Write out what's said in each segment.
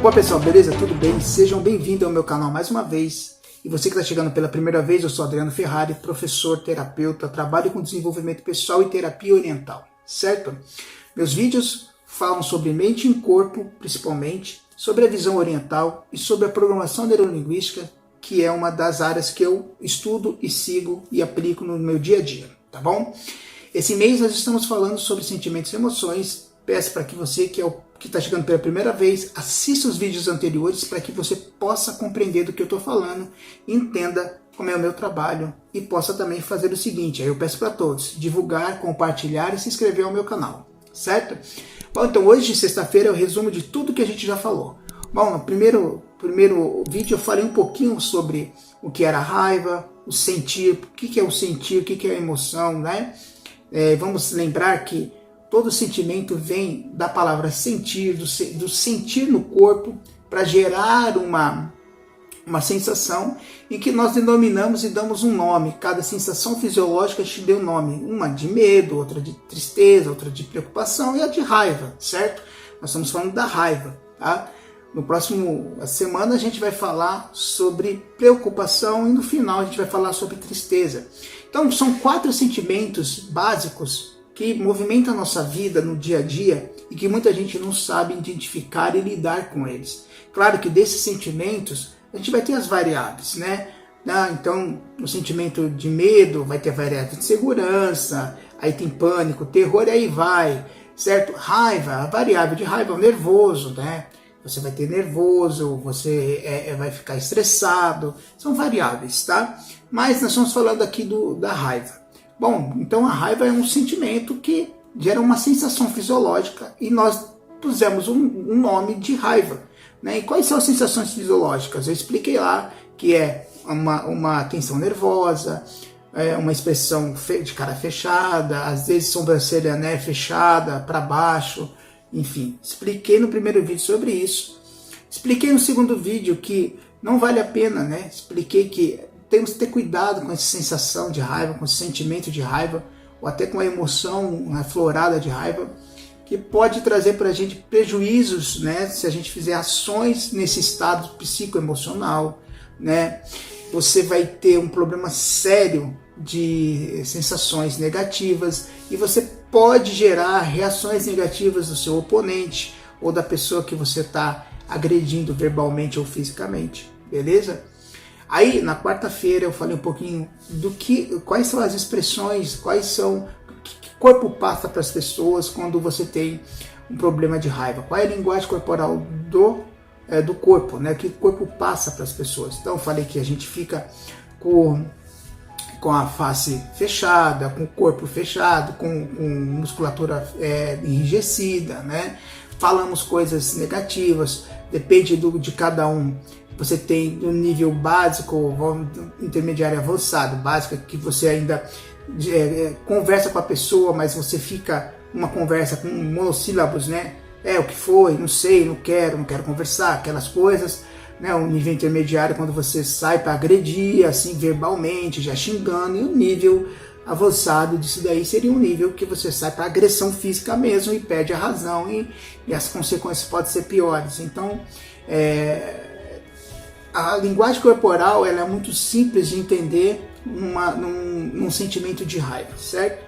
Bom pessoal, beleza? Tudo bem? Sejam bem-vindos ao meu canal mais uma vez. E você que está chegando pela primeira vez, eu sou Adriano Ferrari, professor, terapeuta, trabalho com desenvolvimento pessoal e terapia oriental, certo? Meus vídeos falam sobre mente e corpo, principalmente, sobre a visão oriental e sobre a programação neurolinguística, que é uma das áreas que eu estudo e sigo e aplico no meu dia a dia, tá bom? Esse mês nós estamos falando sobre sentimentos e emoções. Peço para que você que está chegando pela primeira vez, assista os vídeos anteriores para que você possa compreender do que eu estou falando, entenda como é o meu trabalho e possa também fazer o seguinte, aí eu peço para todos, divulgar, compartilhar e se inscrever ao meu canal, certo? Bom, então hoje, sexta-feira, é o resumo de tudo que a gente já falou. Bom, no primeiro vídeo eu falei um pouquinho sobre o que era a raiva, o sentir, o que é o sentir, o que é a emoção, né? Vamos lembrar que todo sentimento vem da palavra sentir, do sentir no corpo, para gerar uma sensação em que nós denominamos e damos um nome. Cada sensação fisiológica te deu um nome. Uma de medo, outra de tristeza, outra de preocupação e a de raiva, certo? Nós estamos falando da raiva, tá? No próximo semana a gente vai falar sobre preocupação e no final a gente vai falar sobre tristeza. Então são 4 sentimentos básicos que movimentam a nossa vida no dia a dia e que muita gente não sabe identificar e lidar com eles. Claro que desses sentimentos a gente vai ter as variáveis, né? Então o sentimento de medo vai ter a variável de segurança, aí tem pânico, terror e aí vai, certo? Raiva, a variável de raiva é o nervoso, né? Você vai ter nervoso, você vai ficar estressado, são variáveis, tá? Mas nós estamos falando aqui da raiva. Bom, então a raiva é um sentimento que gera uma sensação fisiológica e nós pusemos um nome de raiva, né? E quais são as sensações fisiológicas? Eu expliquei lá que é uma tensão nervosa, uma expressão de cara fechada, às vezes sobrancelha, né, fechada para baixo. Enfim, expliquei no primeiro vídeo sobre isso. Expliquei no segundo vídeo que não vale a pena, né? Expliquei que temos que ter cuidado com essa sensação de raiva, com esse sentimento de raiva, ou até com a emoção aflorada de raiva, que pode trazer para a gente prejuízos, né? Se a gente fizer ações nesse estado psicoemocional, né? Você vai ter um problema sério de sensações negativas e você pode gerar reações negativas do seu oponente ou da pessoa que você está agredindo verbalmente ou fisicamente, beleza? Aí na quarta-feira eu falei um pouquinho quais são as expressões, o que o corpo passa para as pessoas quando você tem um problema de raiva, qual é a linguagem corporal do corpo, né? Que o corpo passa para as pessoas. Então eu falei que a gente fica com a face fechada, com o corpo fechado, com musculatura enrijecida, né? Falamos coisas negativas, depende de cada um. Você tem um nível básico, intermediário avançado. Básico é que você ainda conversa com a pessoa, mas você fica uma conversa com monossílabos, né? O que foi, não sei, não quero conversar, aquelas coisas. Né, o nível intermediário quando você sai para agredir, assim, verbalmente, já xingando, e o nível avançado disso daí seria um nível que você sai para agressão física mesmo e perde a razão e as consequências podem ser piores. Então, a linguagem corporal ela é muito simples de entender num sentimento de raiva, certo?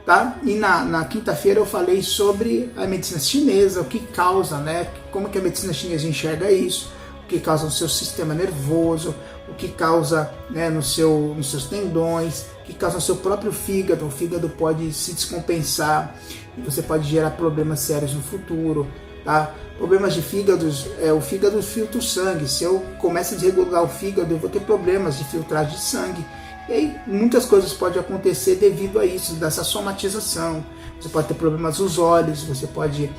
Tá? E na quinta-feira eu falei sobre a medicina chinesa, o que causa, né? Como que a medicina chinesa enxerga isso, o que causa no seu sistema nervoso, o que causa, né, nos seus tendões, o que causa no seu próprio fígado. O fígado pode se descompensar e você pode gerar problemas sérios no futuro, tá? Problemas de fígados, o fígado filtra o sangue. Se eu começo a desregular o fígado, eu vou ter problemas de filtragem de sangue. E aí muitas coisas podem acontecer devido a isso, dessa somatização. Você pode ter problemas nos olhos, você pode,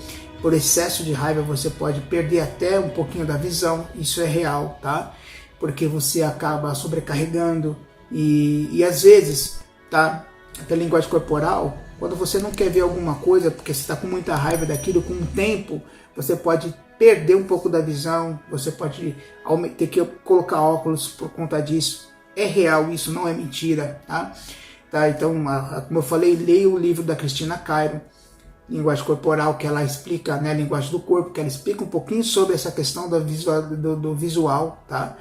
por excesso de raiva, você pode perder até um pouquinho da visão. Isso é real, tá? Porque você acaba sobrecarregando e às vezes, tá? Até a linguagem corporal, quando você não quer ver alguma coisa, porque você está com muita raiva daquilo, com o tempo, você pode perder um pouco da visão, você pode ter que colocar óculos por conta disso. É real, isso não é mentira, tá? Então, como eu falei, leia o livro da Cristina Cairo, linguagem corporal, que ela explica, né, a linguagem do corpo, que ela explica um pouquinho sobre essa questão do visual, tá?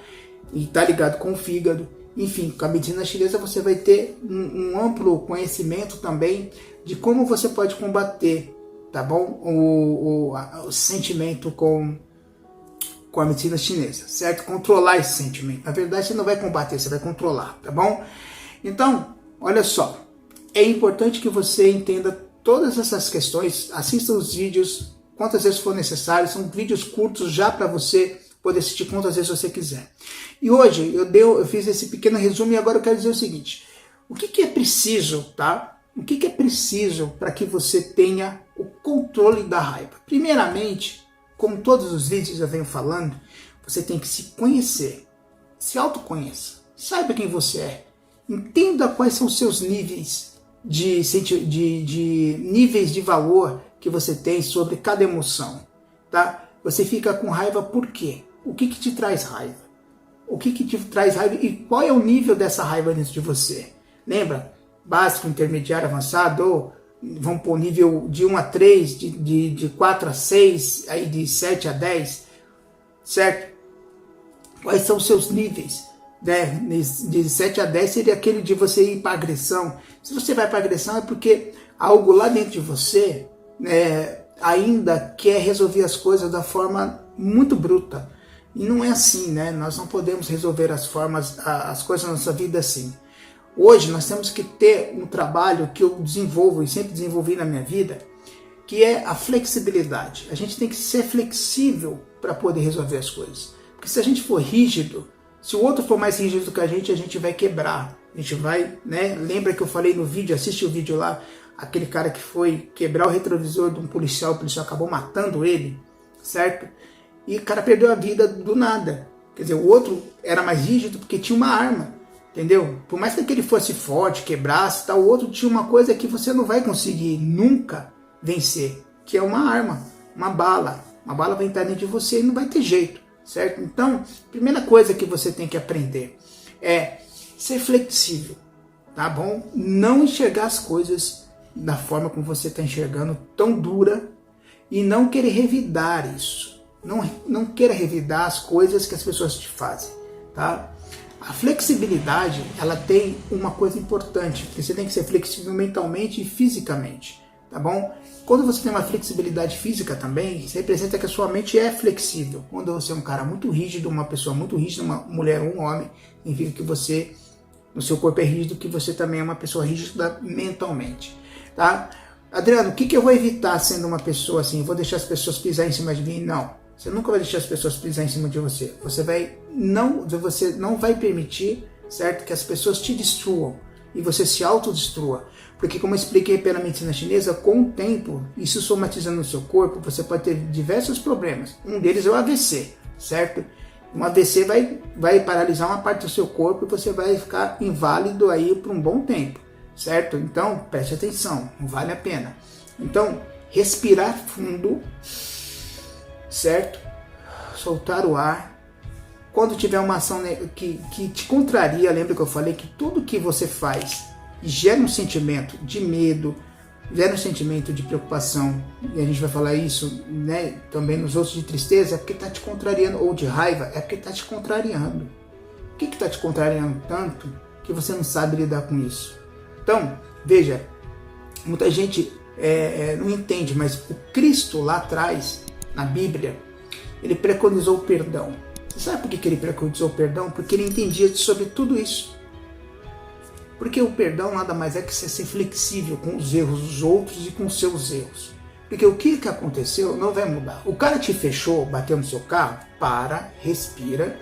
E tá ligado com o fígado. Enfim, com a medicina chinesa você vai ter um amplo conhecimento também de como você pode combater, tá bom? O sentimento com a medicina chinesa, certo? Controlar esse sentimento. Na verdade, você não vai combater, você vai controlar, tá bom? Então, olha só, é importante que você entenda todas essas questões, assista os vídeos quantas vezes for necessário, são vídeos curtos já para você poder assistir quantas vezes você quiser. E hoje eu fiz esse pequeno resumo e agora eu quero dizer o seguinte, o que é preciso, tá? O que é preciso para que você tenha o controle da raiva? Primeiramente, como todos os vídeos eu venho falando, você tem que se conhecer, se autoconheça, saiba quem você é, entenda quais são os seus níveis de níveis de valor que você tem sobre cada emoção, tá? Você fica com raiva por quê? O que te traz raiva? O que te traz raiva e qual é o nível dessa raiva dentro de você? Lembra? Básico, intermediário, avançado, ou vamos pôr nível de 1 a 3, de 4 a 6, aí de 7 a 10, certo? Quais são os seus níveis? Né? De 7 a 10 seria aquele de você ir para agressão. Se você vai para agressão é porque algo lá dentro de você, né, ainda quer resolver as coisas da forma muito bruta. E não é assim, né? Nós não podemos resolver as coisas na nossa vida assim. Hoje nós temos que ter um trabalho que eu desenvolvo e sempre desenvolvi na minha vida, que é a flexibilidade. A gente tem que ser flexível para poder resolver as coisas. Porque se a gente for rígido, se o outro for mais rígido que a gente vai quebrar. A gente vai, né? Lembra que eu falei no vídeo, assiste o vídeo lá, aquele cara que foi quebrar o retrovisor de um policial, o policial acabou matando ele, certo? E o cara perdeu a vida do nada. Quer dizer, o outro era mais rígido porque tinha uma arma, entendeu? Por mais que ele fosse forte, quebrasse, tal, o outro tinha uma coisa que você não vai conseguir nunca vencer, que é uma arma, uma bala. Uma bala vai entrar dentro de você e não vai ter jeito, certo? Então, a primeira coisa que você tem que aprender é ser flexível, tá bom? Não enxergar as coisas da forma como você está enxergando, tão dura, e não querer revidar isso. Não queira revidar as coisas que as pessoas te fazem, tá? A flexibilidade, ela tem uma coisa importante, porque você tem que ser flexível mentalmente e fisicamente, tá bom? Quando você tem uma flexibilidade física também, isso representa que a sua mente é flexível. Quando você é um cara muito rígido, uma pessoa muito rígida, uma mulher ou um homem, significa que você, no seu corpo é rígido, que você também é uma pessoa rígida mentalmente, tá? Adriano, o que eu vou evitar sendo uma pessoa assim? Eu vou deixar as pessoas pisar em cima de mim? Não. Você nunca vai deixar as pessoas pisar em cima de você. Você não vai permitir, certo, que as pessoas te destruam e você se autodestrua. Porque, como eu expliquei pela medicina chinesa, com o tempo, isso somatizando no seu corpo, você pode ter diversos problemas. Um deles é o AVC, certo? Um AVC vai paralisar uma parte do seu corpo e você vai ficar inválido aí por um bom tempo, certo? Então, preste atenção, não vale a pena. Então, respirar fundo, certo? Soltar o ar. Quando tiver uma ação que te contraria, lembra que eu falei que tudo que você faz gera um sentimento de medo, gera um sentimento de preocupação, e a gente vai falar isso, né, também nos outros, de tristeza, é porque está te contrariando, ou de raiva, é porque está te contrariando. O que está te contrariando tanto que você não sabe lidar com isso? Então, veja, muita gente não entende, mas o Cristo lá atrás, na Bíblia, ele preconizou o perdão. Você sabe por que ele preconizou o perdão? Porque ele entendia sobre tudo isso. Porque o perdão nada mais é que você ser flexível com os erros dos outros e com os seus erros. Porque o que aconteceu não vai mudar. O cara te fechou, bateu no seu carro, para, respira,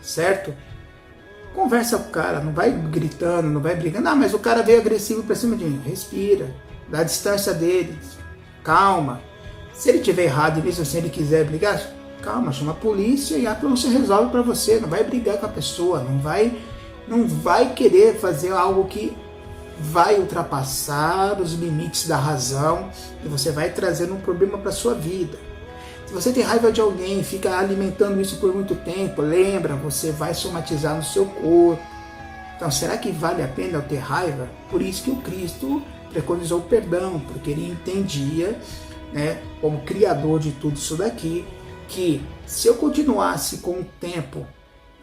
certo? Conversa com o cara, não vai gritando, não vai brigando. Ah, mas o cara veio agressivo pra cima de mim. Respira, dá a distância dele, calma. Se ele tiver errado e mesmo assim ele quiser brigar, calma, chama a polícia e a polícia resolve para você. Não vai brigar com a pessoa, não vai querer fazer algo que vai ultrapassar os limites da razão e você vai trazendo um problema para sua vida. Se você tem raiva de alguém e fica alimentando isso por muito tempo, lembra, você vai somatizar no seu corpo. Então, será que vale a pena eu ter raiva? Por isso que o Cristo preconizou o perdão, porque ele entendia, né, como criador de tudo isso daqui, que se eu continuasse com o tempo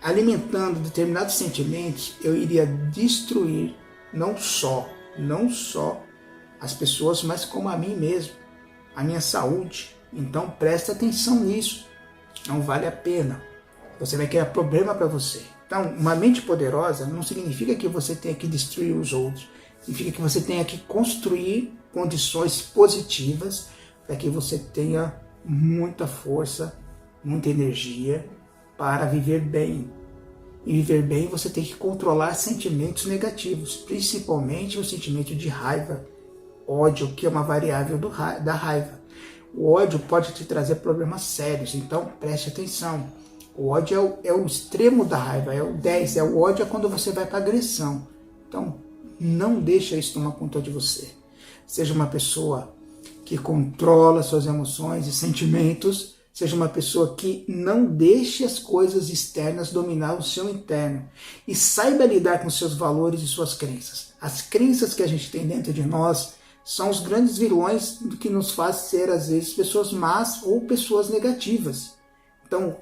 alimentando determinados sentimentos, eu iria destruir não só as pessoas, mas como a mim mesmo, a minha saúde. Então preste atenção nisso, não vale a pena, você vai criar problema para você. Então, uma mente poderosa não significa que você tenha que destruir os outros, significa que você tenha que construir condições positivas para que você tenha muita força, muita energia para viver bem. E viver bem você tem que controlar sentimentos negativos, principalmente o sentimento de raiva, ódio, que é uma variável da raiva. O ódio pode te trazer problemas sérios, então preste atenção. O ódio é o extremo da raiva, é o 10, o ódio é quando você vai para agressão. Então, não deixa isso tomar conta de você. Seja uma pessoa que controla suas emoções e sentimentos, seja uma pessoa que não deixe as coisas externas dominar o seu interno e saiba lidar com seus valores e suas crenças. As crenças que a gente tem dentro de nós são os grandes vilões do que nos faz ser, às vezes, pessoas más ou pessoas negativas. Então,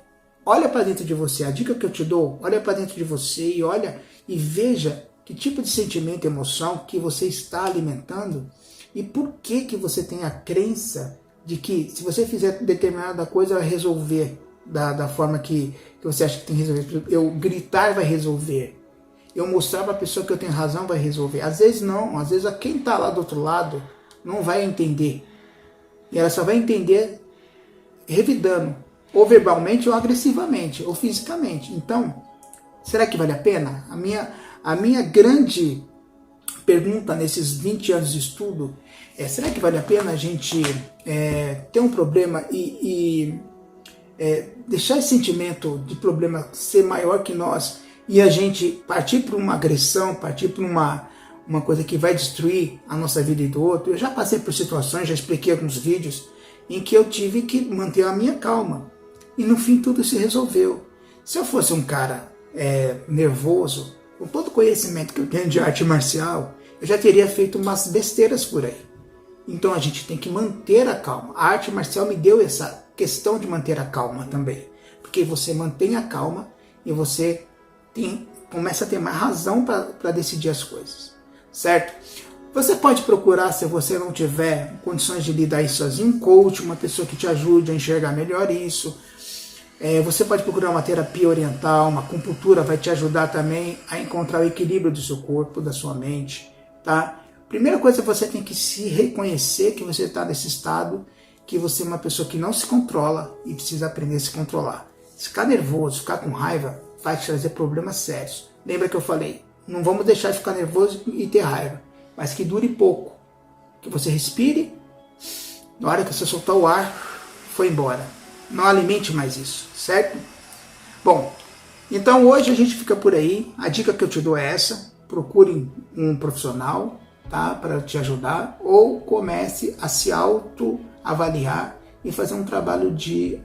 olha para dentro de você, a dica que eu te dou, olha para dentro de você e olha e veja que tipo de sentimento e emoção que você está alimentando e por que você tem a crença de que se você fizer determinada coisa vai resolver da forma que você acha que tem que resolver. Eu gritar vai resolver, eu mostrar para a pessoa que eu tenho razão vai resolver. Às vezes não, às vezes quem está lá do outro lado não vai entender e ela só vai entender revidando, ou verbalmente, ou agressivamente, ou fisicamente. Então, será que vale a pena? A minha grande pergunta nesses 20 anos de estudo é: será que vale a pena a gente ter um problema e deixar esse sentimento de problema ser maior que nós e a gente partir para uma agressão, partir para uma coisa que vai destruir a nossa vida e do outro? Eu já passei por situações, já expliquei alguns vídeos, em que eu tive que manter a minha calma. E no fim tudo se resolveu. Se eu fosse um cara nervoso, com todo o conhecimento que eu tenho de arte marcial, eu já teria feito umas besteiras por aí. Então a gente tem que manter a calma. A arte marcial me deu essa questão de manter a calma também. Porque você mantém a calma e você começa a ter mais razão para decidir as coisas. Certo? Você pode procurar, se você não tiver condições de lidar isso sozinho, um coach, uma pessoa que te ajude a enxergar melhor isso. Você pode procurar uma terapia oriental, uma acupuntura vai te ajudar também a encontrar o equilíbrio do seu corpo, da sua mente. Tá? Primeira coisa, você tem que se reconhecer que você está nesse estado, que você é uma pessoa que não se controla e precisa aprender a se controlar. Se ficar nervoso, ficar com raiva, vai te trazer problemas sérios. Lembra que eu falei, não vamos deixar de ficar nervoso e ter raiva, mas que dure pouco, que você respire, na hora que você soltar o ar, foi embora. Não alimente mais isso, certo? Bom, então hoje a gente fica por aí. A dica que eu te dou é essa: procure um profissional, tá, para te ajudar, ou comece a se autoavaliar e fazer um trabalho de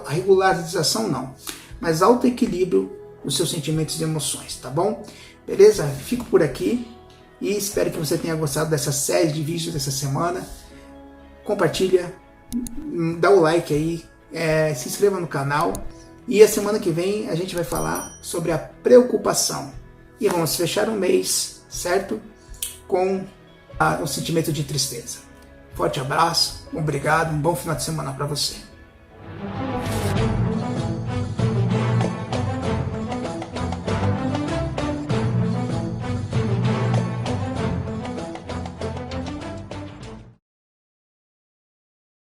regularização não, mas autoequilíbrio dos seus sentimentos e emoções, tá bom? Beleza? Fico por aqui e espero que você tenha gostado dessa série de vídeos dessa semana. Compartilha, dá o like aí, se inscreva no canal e a semana que vem a gente vai falar sobre a preocupação e vamos fechar o mês, certo? Com o sentimento de tristeza. Forte abraço, obrigado, um bom final de semana para você.